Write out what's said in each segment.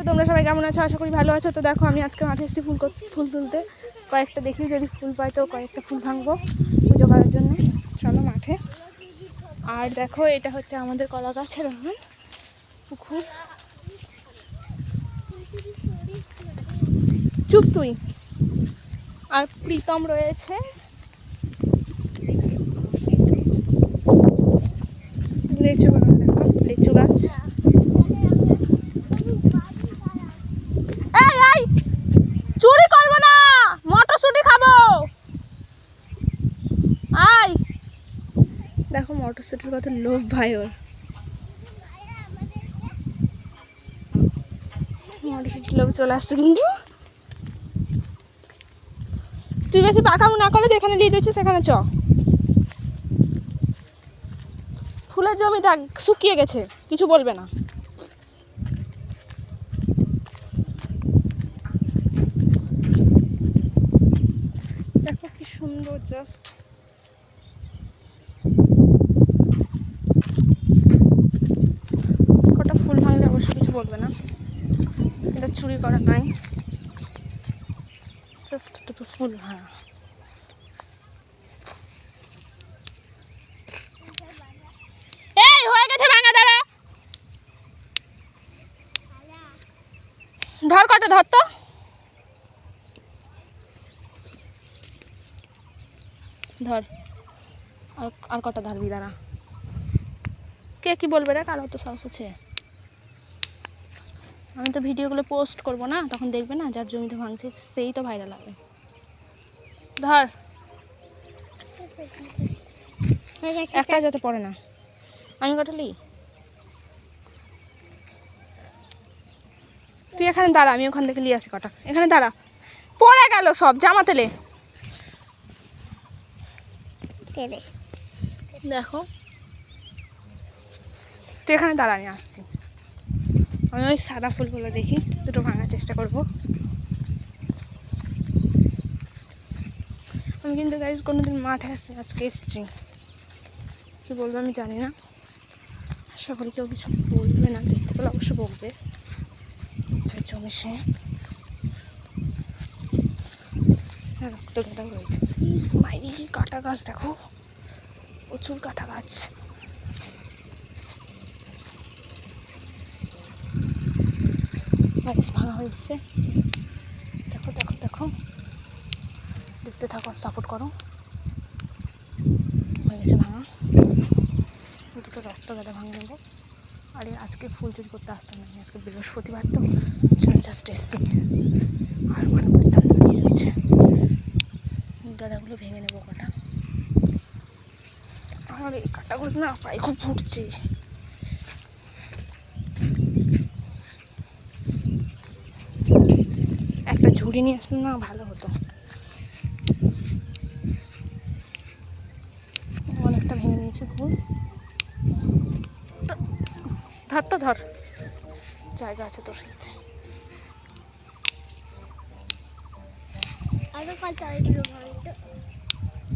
তোমরা সবাই কেমন আছো? আশা করি ভালো আছো। তো দেখো আমি আজকে মাঠে এসেছি ফুল তুলতে। কয়েকটা দেখি যদি ফুল পাই তো কয়েকটা ফুল ভাঙবো পুজো করার জন্য। চলো মাঠে। আর দেখো এটা হচ্ছে আমাদের কলা গাছের পুকুর। চুপ তুই। আর প্রীতম রয়েছে, লিচু বাগান। দেখো লিচু গাছ। চুরি করবো না, মটরশুঁটি খাবো। আয় দেখো মটরশুঁটির কত লোভ ভাই ওর। মটরশুঁটির লোভ চলে আসছে কিন্তু। তুই বেশি পাকামু না করে যেখানে দিয়ে দিচ্ছিস সেখানে চ। ফুলের জমি দেখ শুকিয়ে গেছে, কিছু বলবে না। দেখো কি সুন্দর, জাস্ট কটা ফুল ভাঙলে অবশ্য কিছু বলবে না, এটা চুরি করা নাই, জাস্ট দুটো ফুল ভাঙা। এই হয়ে গেছে ভাঙা, দাঁড়া। ধর কটা, ধর তো। ধর আর কটা ধরবি, দাঁড়া। কে কি বলবে রে, কারো তো সাহস আছে। আমি তো ভিডিওগুলো পোস্ট করবো না, তখন দেখবে না যার জমিতে ভাঙছে সেই তো ভাইরাল হবে। ধর একটা যাতে পড়ে না। আমি কটালি, তুই এখানে দাঁড়া, আমি ওখান থেকে নিয়ে আসি কটা। এখানে দাঁড়া, পড়ে গেল সব জামা তেলে। দেখো তুই এখানে দাঁড়া, আমি আসছি। আমি ওই সাদা ফুলগুলো দেখি, দুটো ভাঙার চেষ্টা করব। আমি কিন্তু গাইজ কোনোদিন মাঠে আজকে এসেছি, কী বলবো আমি জানি না। আশা করি কেউ কিছু বলবে না, দেখতে পেলে অবশ্য বলবে। আচ্ছা জমি সে রক্ত গাঁদা রয়েছে। মাইরি কাটা গাছ, দেখো প্রচুর কাটা গাছ। গাছ ভাঙা হয়েছে, দেখো দেখো দেখো, দেখতে থাকো, সাপোর্ট করো। হয়ে গেছে ভাঙা, দুটো রক্ত গাঁদা ভাঙে নেবো। আরে আজকে ফুল চুরি করতে আসতাম না, আজকে বৃহস্পতিবার তো জাস্ট এসছি। আর ওখানে দাম দাঁড়িয়ে রয়েছে, গাঁদাগুলো ভেঙে নেবো কটা। আর এই কাটাগুলো না পায়ে খুব ফুটছে। একটা ঝুড়ি নিয়ে আসলে না ভালো হতো। অনেকটা ভেঙে নিয়েছে ফুল। ধর তো ধর, জায়গা আছে তোর সাথে।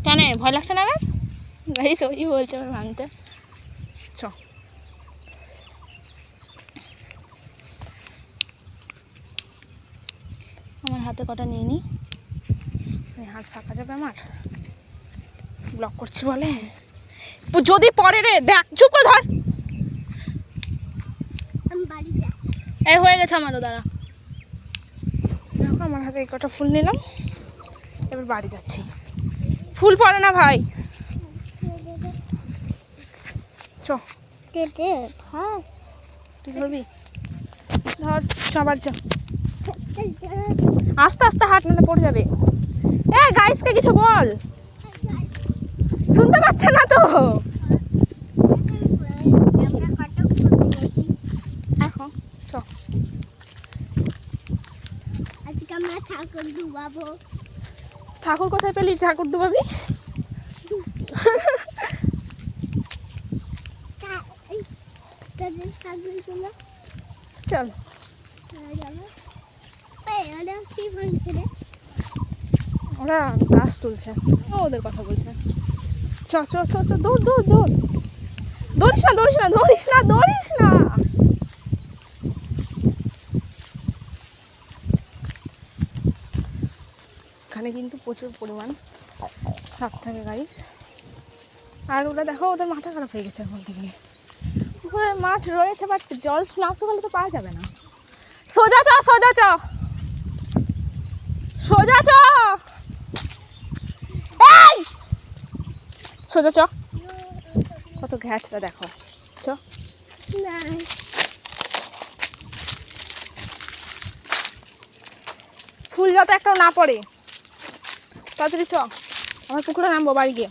কেন ভয় লাগছে না? এবার গাইস ওই বলছে আমার ভাঙতে। চ আমার হাতে কটা নিয়ে নি, হাত ফাঁকা যাবে আমার, ব্লক করছি বলে। যদি পরে রে, দেখ চুপ করে ধর। এই হয়ে গেছে আমারও, দাঁড়া। দেখো আমার হাতে এই কটা ফুল নিলাম, এবার বাড়ি যাচ্ছি। ফুল পড়ে না ভাই, চ তুই ধরবি, ধর সবার চ। আস্তে আস্তে হাট, নাহলে পড়ে যাবে। এ গাইসকে কিছু বল, শুনতে পাচ্ছে না তো। এখন চ, ঠাকুর কোথায় পেলি? ঠাকুর ডুবাবি? চল ওরা গাছ তুলছে, ওদের কথা বলছে। চ চ চ চ, দৌড় দৌড় দৌড়, দৌড়িস না দৌড়িস না দৌড়িস না দৌড়িস না। এখানে কিন্তু প্রচুর পরিমাণ সাপ থাকে গাইস। আর ওরা দেখো ওদের মাথা খারাপ হয়ে গেছে এখন থেকে। পুকুরে মাছ রয়েছে বাট জল না শুকালে তো পাওয়া যাবে না। সোজা চ সোজা চ সোজা চ, এই সোজা চ, কত ঘ্যাচটা দেখো। চ ফুল যাতে একটাও না পড়ে, তাড়াতাড়ি চ, আমার পুকুরে নামবো বাড়ি গিয়ে।